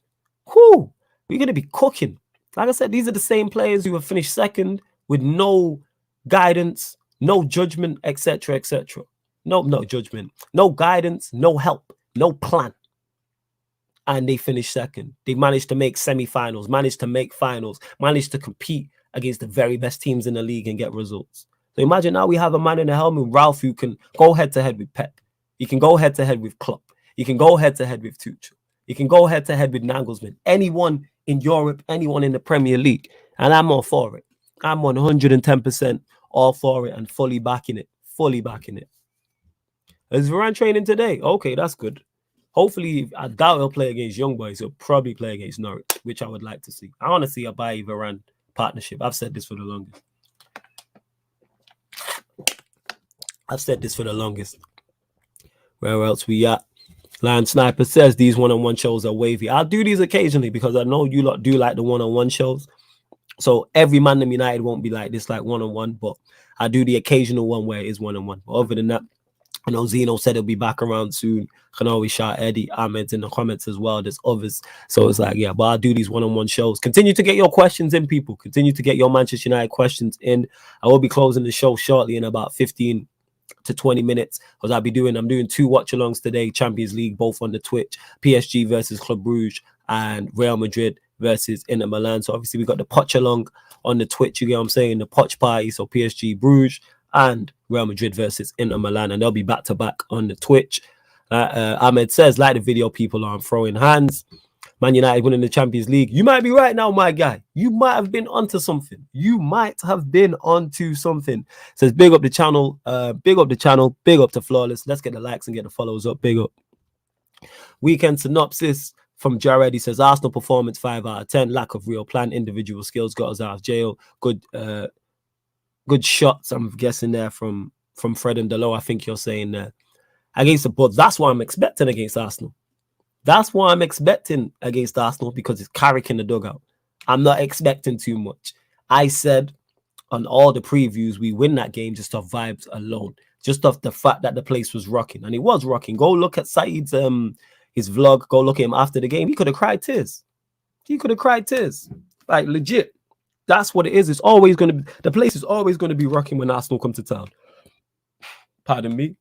Whoo, we're going to be cooking. Like I said, these are the same players who have finished second with no guidance, no judgment, etc., etc. No judgment, no guidance, no help, no plan. And they finished second. They managed to make semi-finals, managed to make finals, managed to compete against the very best teams in the league and get results. So imagine now we have a man in the helmet, RALF, who can go head-to-head with Pep. He can go head-to-head with Klopp. He can go head-to-head with Tuchel. He can go head-to-head with Nagelsmann. Anyone in Europe, anyone in the Premier League. And I'm all for it. I'm 110% all for it and fully backing it. Fully backing it. Is Varane training today? Okay, that's good. Hopefully, I doubt he'll play against Young Boys. He'll probably play against Norwich, which I would like to see. I want to see a Bailly Varane partnership. I've said this for the longest. Where else we at? Lion Sniper says these one-on-one shows are wavy. I'll do these occasionally because I know you lot do like the one-on-one shows. So every ManDem United won't be like this, like one-on-one, but I do the occasional one where it is one-on-one. But other than that, I know Zeno said he'll be back around soon. Can always shout Eddie, Ahmed in the comments as well. There's others. So it's like, yeah, but I'll do these one-on-one shows. Continue to get your questions in, people. Continue to get your Manchester United questions in. I will be closing the show shortly in about 15 to 20 minutes because I'm doing 2 watch-alongs today, Champions League, both on the Twitch, PSG versus Club Brugge and Real Madrid versus Inter Milan. So obviously we got the Poch-along on the Twitch, you get what I'm saying, the Poch party, so PSG Bruges and Real Madrid versus Inter Milan, and they'll be back-to-back on the Twitch. Ahmed says, like the video, people are throwing hands. Man United winning the Champions League. You might be right now, my guy. You might have been onto something. Says, big up the channel. Big up to Flawless. Let's get the likes and get the follows up. Big up. Weekend synopsis from Jared. He says, Arsenal performance 5 out of 10. Lack of real plan. Individual skills got us out of jail. Good shots, I'm guessing, there from Fred and Delo. I think you're saying there. Against the Buds. That's what I'm expecting against Arsenal. That's what I'm expecting against Arsenal because it's Carrick in the dugout. I'm not expecting too much. I said on all the previews, we win that game just off vibes alone. Just off the fact that the place was rocking. And it was rocking. Go look at Saeed's his vlog. Go look at him after the game. He could have cried tears. Like, legit. That's what it is. It's always going to be, the place is always going to be rocking when Arsenal come to town. Pardon me.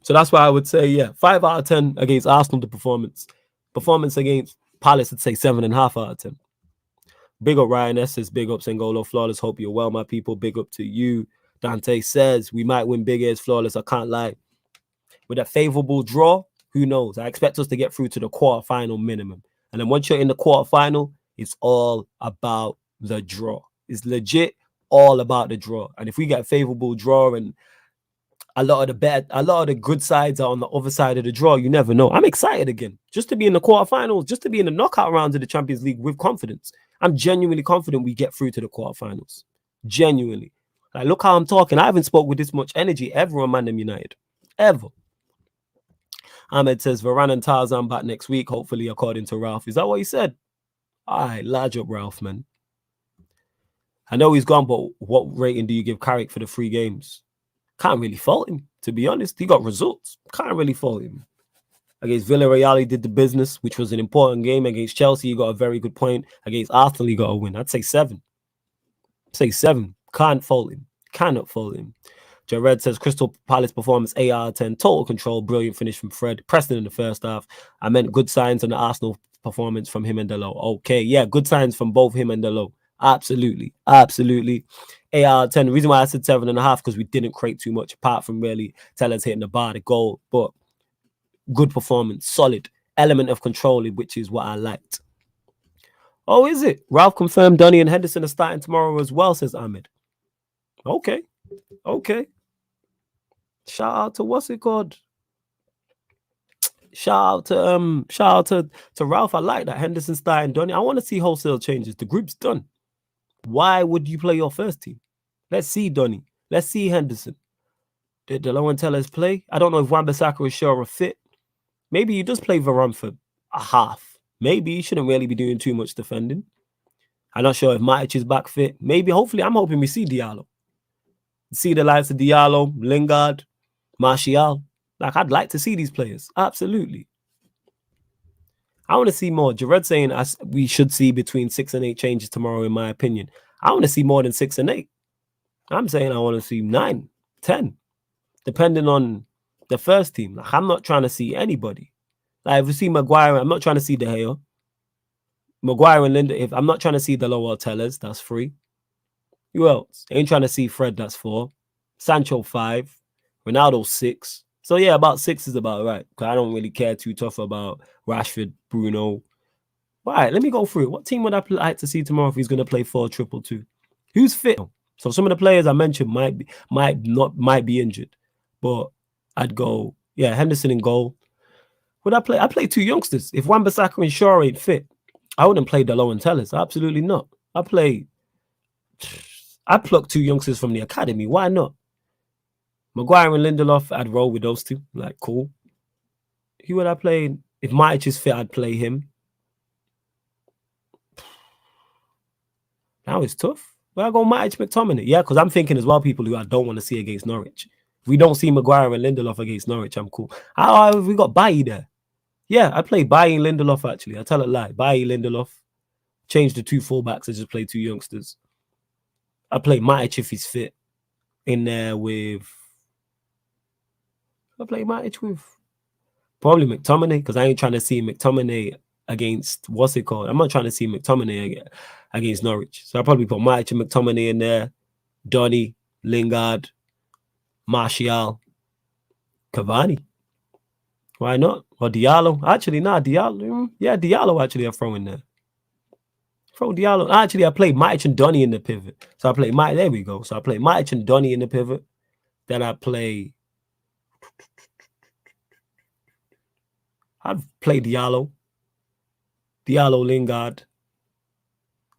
So that's why I would say, yeah, 5 out of 10 against Arsenal, the performance. Performance against Palace, I'd say 7.5 out of 10. Big up Ryan S says, big up Sengolo Flawless. Hope you're well, my people. Big up to you. Dante says, we might win big as Flawless. I can't lie. With a favorable draw, who knows? I expect us to get through to the quarterfinal minimum. And then once you're in the quarterfinal, it's all about the draw. It's legit all about the draw. And if we get a favorable draw and a lot of the good sides are on the other side of the draw, you never know. I'm excited again. Just to be in the quarterfinals, just to be in the knockout rounds of the Champions League with confidence. I'm genuinely confident we get through to the quarterfinals. Genuinely. Like, look how I'm talking. I haven't spoke with this much energy ever on ManDem United. Ever. Ahmed says, Varane and Tarzan back next week, hopefully, according to Ralph. Is that what he said? All right, large up, Ralph, man. I know he's gone, but what rating do you give Carrick for the 3 games? Can't really fault him, to be honest. He got results. Can't really fault him. Against Villarreal, he did the business, which was an important game. Against Chelsea, he got a very good point. Against Arsenal, he got a win. I'd say 7. Can't fault him. Cannot fault him. Jared says, Crystal Palace performance 8 out of 10. Total control. Brilliant finish from Fred. Preston in the first half. I meant good signs on the Arsenal performance from him and Delo. Okay, yeah, good signs from both him and Delo. Absolutely. 8 out of 10. The reason why I said 7.5 because we didn't create too much apart from really Tellers hitting the bar, the goal. But good performance, solid element of control, which is what I liked. Oh, is it? Ralph confirmed Donny and Henderson are starting tomorrow as well, says Ahmed. Okay. Shout out to what's it called? Shout out to Ralph. I like that. Henderson starting Donny. I want to see wholesale changes. The group's done. Why would you play your first team? Let's see Donny. Let's see Henderson. Did Delo and Tellers play? I don't know if Wan-Bissaka is sure or fit. Maybe he does play Varane for a half. Maybe he shouldn't really be doing too much defending. I'm not sure if Matic is back fit. Maybe, hopefully, I'm hoping we see Diallo. See the likes of Diallo, Lingard, Martial. Like, I'd like to see these players. Absolutely. I want to see more. Jared saying we should see between 6 and 8 changes tomorrow, in my opinion. I want to see more than 6 and 8. I'm saying I want to see 9, 10, depending on the first team. Like, I'm not trying to see anybody. Like, if we see Maguire, I'm not trying to see De Gea. Maguire and Linda, if I'm not trying to see the lower tellers, that's 3. Who else? Ain't trying to see Fred, that's 4. Sancho 5. Ronaldo 6. So yeah, about 6 is about right. Because I don't really care too tough about Rashford, Bruno. All right, let me go through it. What team would I like to see tomorrow if he's going to play 4-2-2? Who's fit? So some of the players I mentioned might be injured, but I'd go, yeah, Henderson in goal. Would I play? I play 2 youngsters. If Wan-Bissaka and Shaw ain't fit, I wouldn't play Dalot and Tellers. Absolutely not. I pluck 2 youngsters from the academy. Why not? Maguire and Lindelof, I'd roll with those 2. Like, cool. Who would I play? If Matic is fit, I'd play him. Now it's tough. Where I go Matic, McTominay? Yeah, because I'm thinking as well people who I don't want to see against Norwich. If we don't see Maguire and Lindelof against Norwich, I'm cool. How have we got Bailly there? Yeah, I play Bailly and Lindelof, actually. I tell a lie. Bailly, Lindelof. Change the 2 fullbacks and just play 2 youngsters. I play Matic if he's fit. In there with... I play Matic with... Probably McTominay, because I ain't trying to see McTominay against... What's it called? I'm not trying to see McTominay against Norwich. So I'll probably put Matic and McTominay in there. Donny, Lingard, Martial, Cavani. Why not? Or Diallo. Actually, nah, Diallo. Yeah, Diallo actually I throw in there. Throw Diallo. Actually, I play Matic and Donny in the pivot. So I play Matic. There we go. So I play Matic and Donny in the pivot. Then I play... I'd play Diallo. Diallo, Lingard,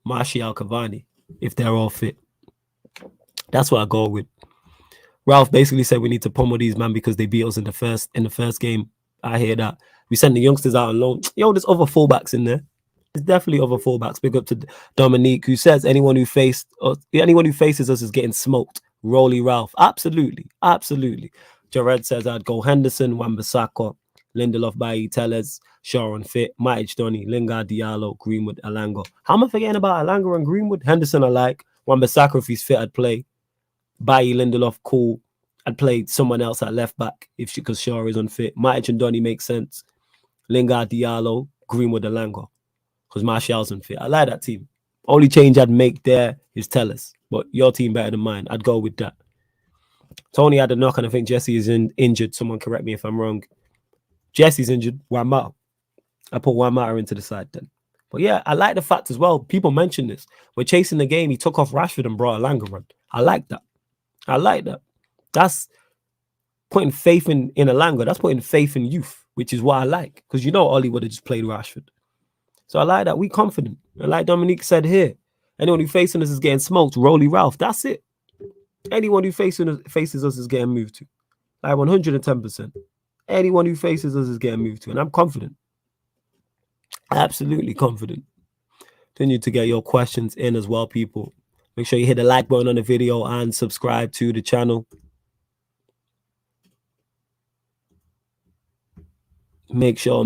Martial, Cavani, if they're all fit. That's what I go with. Ralph basically said we need to pummel these man because they beat us in the first game. I hear that. We send the youngsters out on loan. Yo, there's other fullbacks in there. There's definitely other fullbacks. Big up to Dominique, who says anyone who faces us is getting smoked. Rolly Ralph. Absolutely. Absolutely. Jared says I'd go Henderson, Wan-Bissaka, Lindelof, Bailly, Tellers, Shaw and fit, Matic, Donny, Lingard, Diallo, Greenwood, Alanga. How am I forgetting about Alanga and Greenwood? Henderson I like. Wan-Bissaka if he's fit, I'd play. Bailly, Lindelof, cool. I'd play someone else at left back because Shaw is unfit. Matic and Donny makes sense. Lingard, Diallo, Greenwood, Alanga. Because Martial's unfit. I like that team. Only change I'd make there is Tellers. But your team better than mine. I'd go with that. Tony had a knock and I think Jesse is injured. Someone correct me if I'm wrong. Jesse's injured. Wan-Bissaka. I put Wan-Bissaka into the side then. But yeah, I like the fact as well. People mention this. We're chasing the game. He took off Rashford and brought Alanga run. I like that. I like that. That's putting faith in Alanga. That's putting faith in youth, which is what I like. Because you know Ollie would have just played Rashford. So I like that. We confident. And like Dominique said here, anyone who facing us is getting smoked. Rolly Ralph. That's it. Anyone who faces us is getting moved to. Like 110%. Anyone who faces us is getting moved to. And I'm confident. Absolutely confident. Continue to get your questions in as well, people. Make sure you hit the like button on the video and subscribe to the channel. Make sure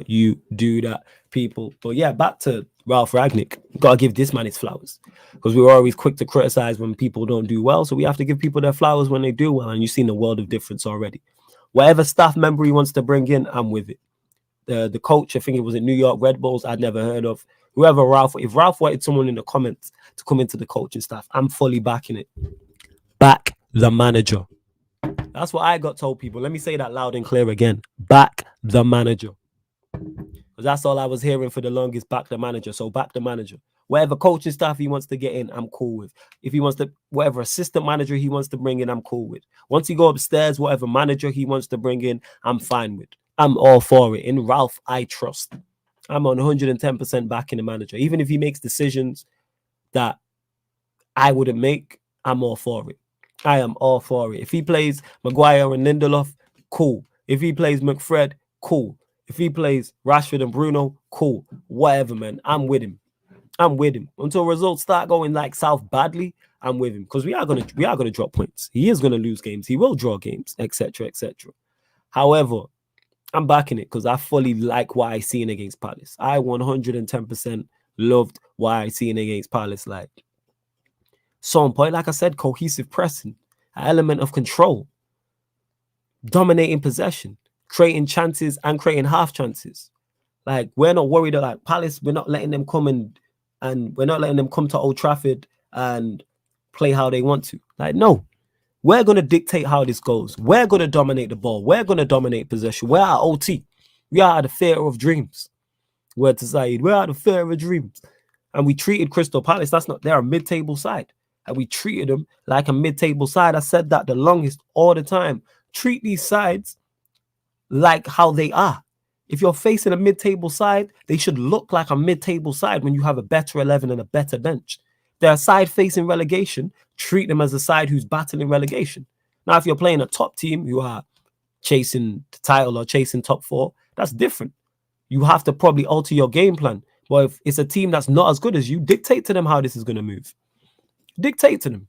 you do that, people. But yeah, back to Ralf Rangnick. Gotta give this man his flowers. Because we're always quick to criticize when people don't do well. So we have to give people their flowers when they do well. And you've seen a world of difference already. Whatever staff member he wants to bring in, I'm with it. The coach, I think it was in New York Red Bulls, I'd never heard of. Whoever Ralph, if Ralph wanted someone in the comments to come into the coaching staff, I'm fully backing it. Back the manager. That's what I got told, people. Let me say that loud and clear again. Back the manager. Because that's all I was hearing for the longest, back the manager. So back the manager. Whatever coaching staff he wants to get in, I'm cool with. If he wants to, whatever assistant manager he wants to bring in, I'm cool with. Once he go upstairs, whatever manager he wants to bring in, I'm fine with. I'm all for it. In Ralph, I trust. I'm on 110% backing the manager. Even if he makes decisions that I wouldn't make, I'm all for it. I am all for it. If he plays Maguire and Lindelof, cool. If he plays McFred, cool. If he plays Rashford and Bruno, cool. Whatever, man. I'm with him. I'm with him. Until results start going like south badly, I'm with him. Because we are gonna drop points. He is gonna lose games. He will draw games, etc. etc. However, I'm backing it because I fully like what I seen against Palace. I 110% loved what I seen against Palace. Like, so on point, like I said, cohesive pressing, an element of control, dominating possession, creating chances and creating half chances. Like, we're not worried about Palace. We're not letting them come and we're not letting them come to Old Trafford and play how they want to. Like, no, we're going to dictate how this goes. We're going to dominate the ball. We're going to dominate possession. We're at OT. We are at the theatre of dreams. We're to Saeed. We're at the theatre of dreams. And we treated Crystal Palace. They're a mid-table side. And we treated them like a mid-table side. I said that the longest all the time. Treat these sides like how they are. If you're facing a mid-table side, they should look like a mid-table side when you have a better 11 and a better bench. They're a side facing relegation. Treat them as a side who's battling relegation. Now, if you're playing a top team who are chasing the title or chasing top 4, that's different. You have to probably alter your game plan. But if it's a team that's not as good as you, dictate to them how this is going to move. Dictate to them.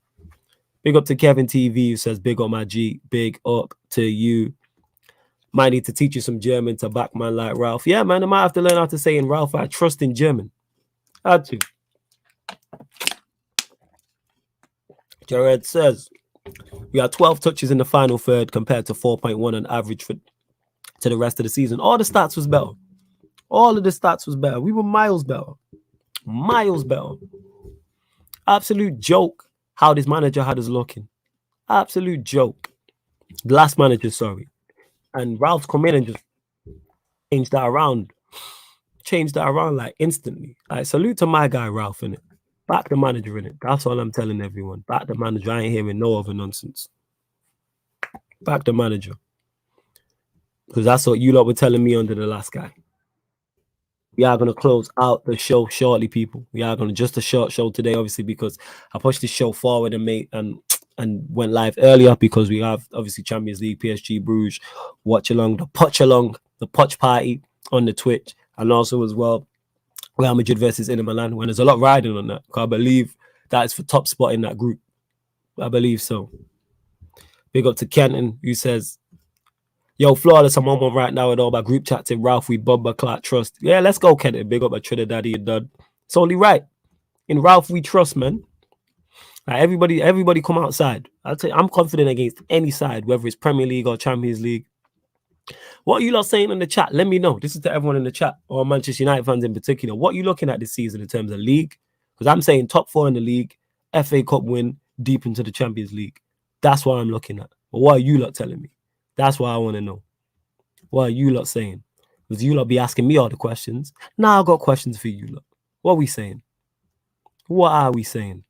Big up to Kevin TV who says, big up my G, big up to you. Might need to teach you some German to back man like Ralph. Yeah, man, I might have to learn how to say in Ralph, I trust in German. I had to. Jared says, we are 12 touches in the final third compared to 4.1 on average to the rest of the season. All the stats was better. All of the stats was better. We were miles better. Miles better. Absolute joke how this manager had us looking. Absolute joke. The last manager, sorry. And Ralph's come in and just changed that around. Changed that around like instantly. Like, salute to my guy Ralph, innit? Back the manager, innit? That's all I'm telling everyone. Back the manager. I ain't hearing no other nonsense. Back the manager. Because that's what you lot were telling me under the last guy. We are going to close out the show shortly, people. We are going to just a short show today, obviously, because I pushed the show forward and went live earlier because we have obviously Champions League, PSG, Bruges, watch along, the Poch party on the Twitch, and also as well Real Madrid versus Inter Milan. When there's a lot riding on that, I believe that is for top spot in that group. I believe so. Big up to Kenton who says, yo, Flawless, I'm on one right now with all my group chats in Ralph, we Bubba Clark trust. Yeah, let's go, Kenton. Big up at Trinidad, you done. It's only right. In Ralph, we trust, man. Like, everybody come outside. I'll tell you, I'm confident against any side, whether it's Premier League or Champions League. What are you lot saying in the chat? Let me know. This is to everyone in the chat, or Manchester United fans in particular. What are you looking at this season in terms of league? Because I'm saying top 4 in the league, FA Cup win, deep into the Champions League. That's what I'm looking at. But what are you lot telling me? That's what I want to know. What are you lot saying? Because you lot be asking me all the questions. Now I've got questions for you lot. What are we saying? What are we saying?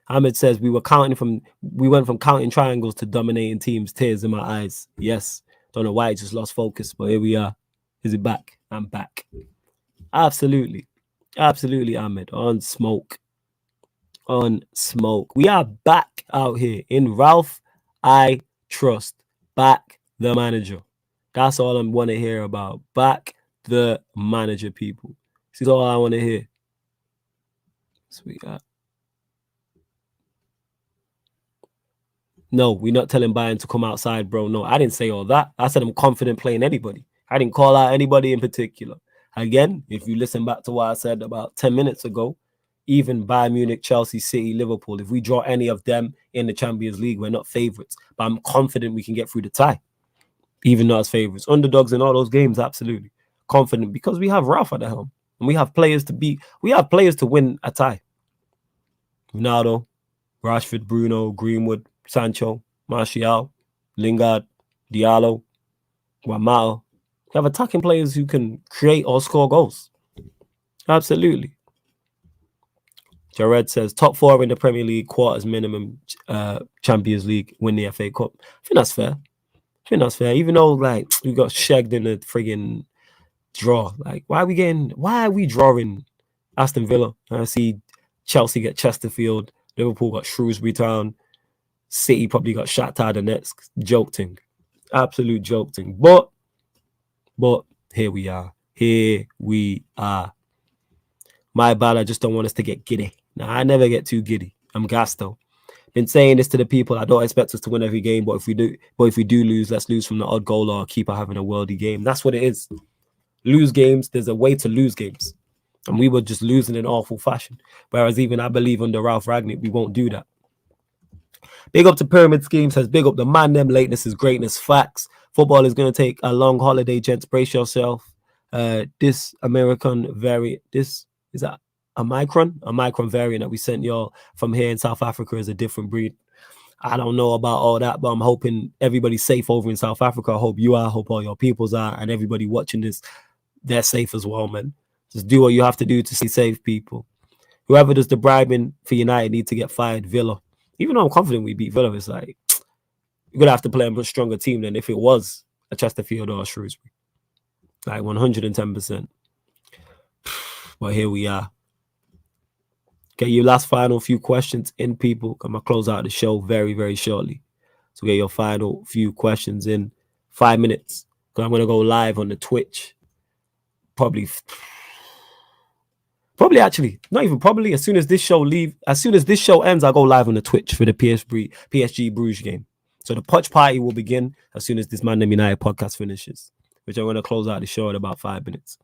Ahmed says we went from counting triangles to dominating teams. Tears in my eyes. Yes. Don't know why it just lost focus, but here we are. Is it back? I'm back. Absolutely. Absolutely, Ahmed. On smoke. On smoke. We are back out here in Ralph. I trust. Back the manager. That's all I want to hear about. Back the manager, people. This is all I want to hear. Sweet. No, we're not telling Bayern to come outside, bro. No, I didn't say all that. I said I'm confident playing anybody. I didn't call out anybody in particular. Again, if you listen back to what I said about 10 minutes ago, even Bayern Munich, Chelsea, City, Liverpool, if we draw any of them in the Champions League, we're not favourites. But I'm confident we can get through the tie, even not as favourites. Underdogs in all those games, absolutely. Confident because we have Ralph at the helm. And we have players to beat. We have players to win a tie. Ronaldo, Rashford, Bruno, Greenwood, Sancho, Martial, Lingard, Diallo, Wamao. We have attacking players who can create or score goals. Absolutely. Jared says top 4 in the Premier League, quarters minimum, Champions League, win the FA Cup. I think that's fair. Even though like we got shagged in the friggin' draw. Like, why are we drawing Aston Villa? I see Chelsea get Chesterfield, Liverpool got Shrewsbury Town, City probably got Shakhtar Donetsk. Joke thing. Absolute joke thing. But here we are. My bad, I just don't want us to get giddy. Nah, I never get too giddy. I'm gassed though. Been saying this to the people. I don't expect us to win every game, but if we do lose, let's lose from the odd goal or keep on having a worldy game. That's what it is. Lose games. There's a way to lose games, and we were just losing in awful fashion. Whereas even I believe under RALF RANGNICK, we won't do that. Big up to Pyramid Scheme says, big up the ManDem. Lateness is greatness. Facts. Football is going to take a long holiday, gents. Brace yourself. This American variant, this is a micron variant that we sent y'all from here in South Africa is a different breed. I don't know about all that, but I'm hoping everybody's safe over in South Africa. I hope you are. I hope all your peoples are, and everybody watching this, they're safe as well, man. Just do what you have to do to stay safe, people. Whoever does the bribing for United need to get fired. Villa. Even though I'm confident we beat Villa, it's like you're gonna have to play a much stronger team than if it was a Chesterfield or a Shrewsbury. Like 110%. But here we are. Okay, your last final few questions in, people. I'm gonna close out the show very, very shortly. So get your final few questions in 5 minutes. Because I'm gonna go live on the Twitch. Probably actually, not even probably. As soon as this show ends, I'll go live on the Twitch for the PSG Bruges game. So the Potch Party will begin as soon as this ManDem United podcast finishes, which I'm going to close out the show in about 5 minutes.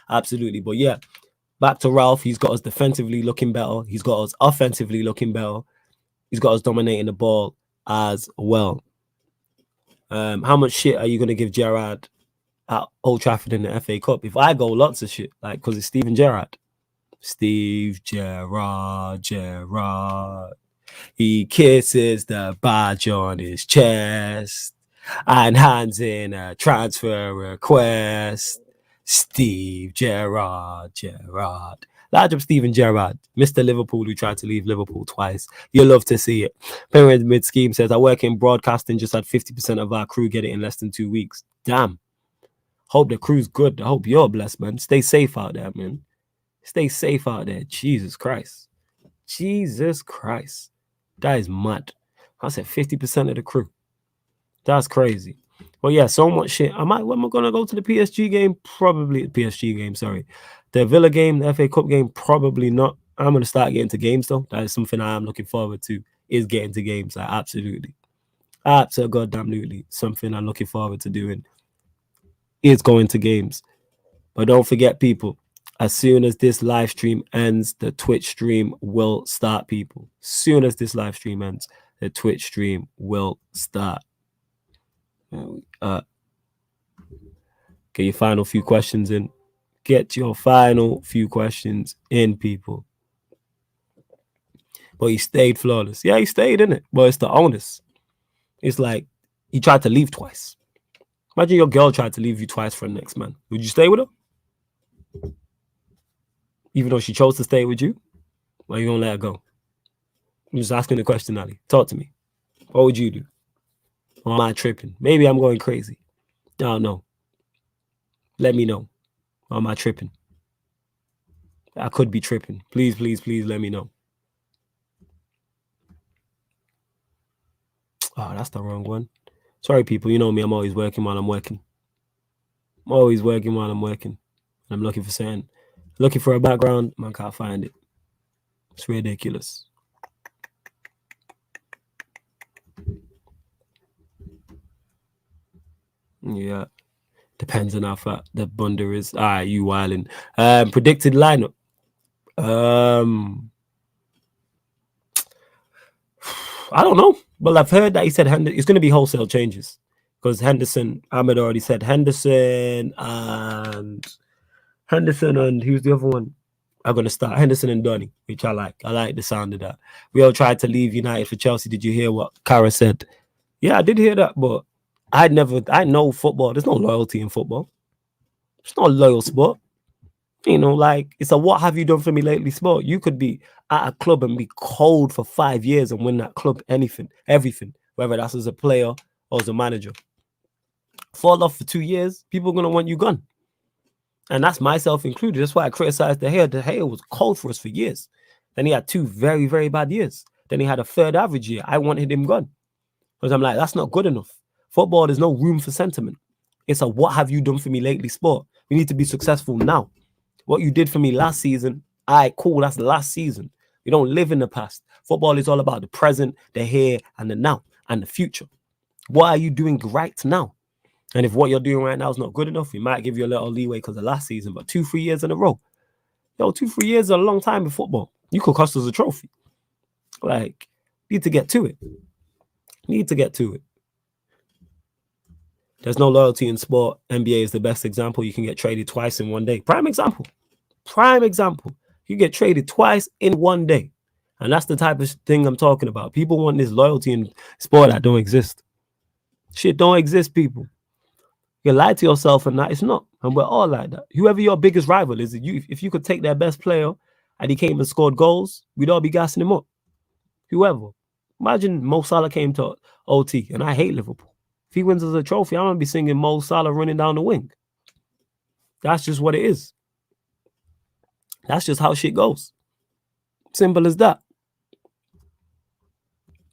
Absolutely. But yeah, back to RALF. He's got us defensively looking better. He's got us offensively looking better. He's got us dominating the ball as well. How much shit are you going to give Gerrard at Old Trafford in the FA Cup? If I go, lots of shit. Like, because it's Steven Gerrard. Steve Gerrard. He kisses the badge on his chest and hands in a transfer request. Steve Gerrard. Large up Steven Gerrard, Mr. Liverpool, who tried to leave Liverpool twice. You'll love to see it. Pyramid Scheme says, I work in broadcasting, just had 50% of our crew get it in less than 2 weeks. Damn. Hope the crew's good. I hope you're blessed, man. Stay safe out there, man. Stay safe out there. Jesus Christ. That is mad. I said 50% of the crew. That's crazy. Well, yeah, so much shit. Am I going to go to the PSG game? Probably the PSG game, sorry. The Villa game, the FA Cup game, probably not. I'm going to start getting to games, though. That is something I am looking forward to, is getting to games. Like, absolutely. Absolutely. Something I'm looking forward to doing is going to games. But don't forget, people, as soon as this live stream ends, the Twitch stream will start, people. As soon as this live stream ends, the Twitch stream will start. Get your final few questions in. Get your final few questions in, people. But he stayed flawless. Yeah, he stayed in it. But it's the onus. It's like he tried to leave twice. Imagine your girl tried to leave you twice for the next man. Would you stay with her? Even though she chose to stay with you? Or you gonna let her go? I'm just asking the question, Ali. Talk to me. What would you do? Or am I tripping? Maybe I'm going crazy. I don't know. Let me know. Or am I tripping? I could be tripping. Please let me know. Oh, that's the wrong one. Sorry, people. You know me. I'm always working while I'm working. I'm looking for something. Looking for a background. Man, can't find it. It's ridiculous. Yeah. Depends on how fat the bunda is. All right, you wildin'. Predicted lineup. I don't know. Well, I've heard that he said it's going to be wholesale changes because Ahmed already said Henderson and who's the other one? I'm going to start Henderson and Donny, which I like. I like the sound of that. We all tried to leave United for Chelsea. Did you hear what Kara said? Yeah, I did hear that, but I know football. There's no loyalty in football. It's not a loyal sport. You know, like, it's a what have you done for me lately sport. You could be at a club and be cold for 5 years and win that club everything, whether that's as a player or as a manager. Fall off for 2 years, people are going to want you gone. And that's myself included. That's why I criticized De Gea. De Gea was cold for us for years. Then he had 2 very, very bad years. Then he had a third average year. I wanted him gone. Because I'm like, that's not good enough. Football, there's no room for sentiment. It's a what have you done for me lately sport. We need to be successful now. What you did for me last season, all right, cool, that's last season. We don't live in the past. Football is all about the present, the here, and the now, and the future. What are you doing right now? And if what you're doing right now is not good enough, we might give you a little leeway because of last season, but 2-3 years in a row. 2-3 years is a long time in football. You could cost us a trophy. Like, need to get to it. Need to get to it. There's no loyalty in sport. NBA is the best example. You can get traded twice in one day. Prime example. Prime example. You get traded twice in one day. And that's the type of thing I'm talking about. People want this loyalty in sport that don't exist. Shit don't exist, people. You lie to yourself and that it's not. And we're all like that. Whoever your biggest rival is, if you could take their best player and he came and scored goals, we'd all be gassing him up. Whoever. Imagine Mo Salah came to OT, and I hate Liverpool. If he wins as a trophy, I'm going to be singing Mo Salah running down the wing. That's just what it is. That's just how shit goes. Simple as that.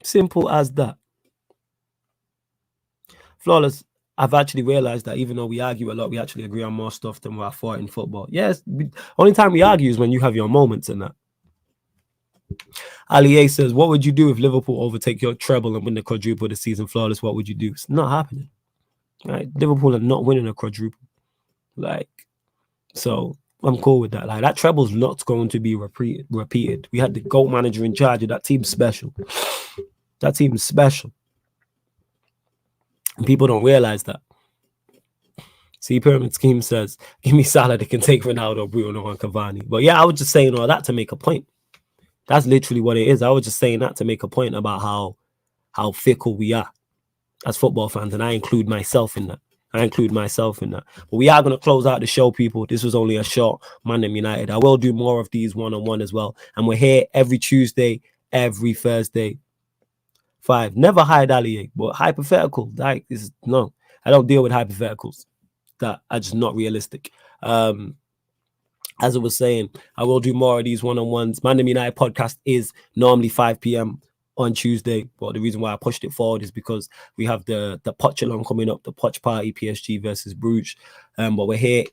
Simple as that. Flawless. I've actually realized that even though we argue a lot, we actually agree on more stuff than what I thought in football. Yes, only time we argue is when you have your moments in that. Ali A says, what would you do if Liverpool overtake your treble and win the quadruple this season? Flawless, what would you do? It's not happening. Right? Liverpool are not winning a quadruple. Like, so I'm cool with that. Like, that treble's not going to be repeated. We had the GOAT manager in charge of that team. Special. That team is special. And people don't realize that. See, Pyramid Scheme says, give me Salah that can take Ronaldo, Bruno, and Cavani. But yeah, I was just saying all that to make a point. That's literally what it is. I was just saying that to make a point about how fickle we are as football fans. And I include myself in that. But we are going to close out the show, people. This was only a short ManDem United. I will do more of these one-on-one as well. And we're here every Tuesday, every Thursday. 5. Never hide Ali, but hypothetical. Like, no, I don't deal with hypotheticals that are just not realistic. As I was saying, I will do more of these one-on-ones. ManDem United podcast is normally 5 p.m. on Tuesday, but the reason why I pushed it forward is because we have the Poch along coming up, the Poch Party, PSG versus Bruges. But we're here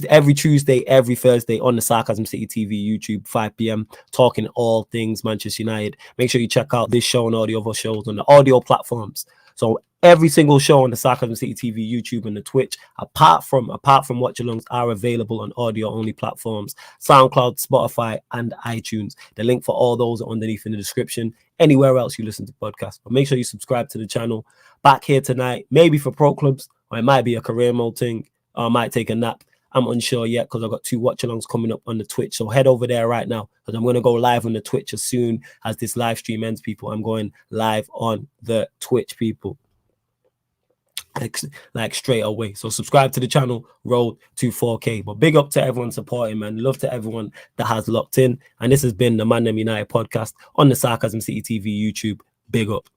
every Tuesday, every Thursday on the Sarcasm City TV YouTube, 5 p.m. talking all things Manchester United. Make sure you check out this show and all the other shows on the audio platforms. So every single show on the Sarcasm City TV YouTube and the Twitch, apart from watch-alongs, are available on audio-only platforms, SoundCloud, Spotify, and iTunes. The link for all those are underneath in the description. Anywhere else you listen to podcasts. But make sure you subscribe to the channel. Back here tonight, maybe for pro clubs, or it might be a career mode thing, or I might take a nap. I'm unsure yet because I've got 2 watch-alongs coming up on the Twitch. So head over there right now because I'm going to go live on the Twitch as soon as this live stream ends, people. I'm going live on the Twitch, people. Like straight away. So subscribe to the channel, road to 4K. But big up to everyone supporting, man. Love to everyone that has locked in. And this has been the ManDem United podcast on the Sarcasm City TV YouTube. Big up.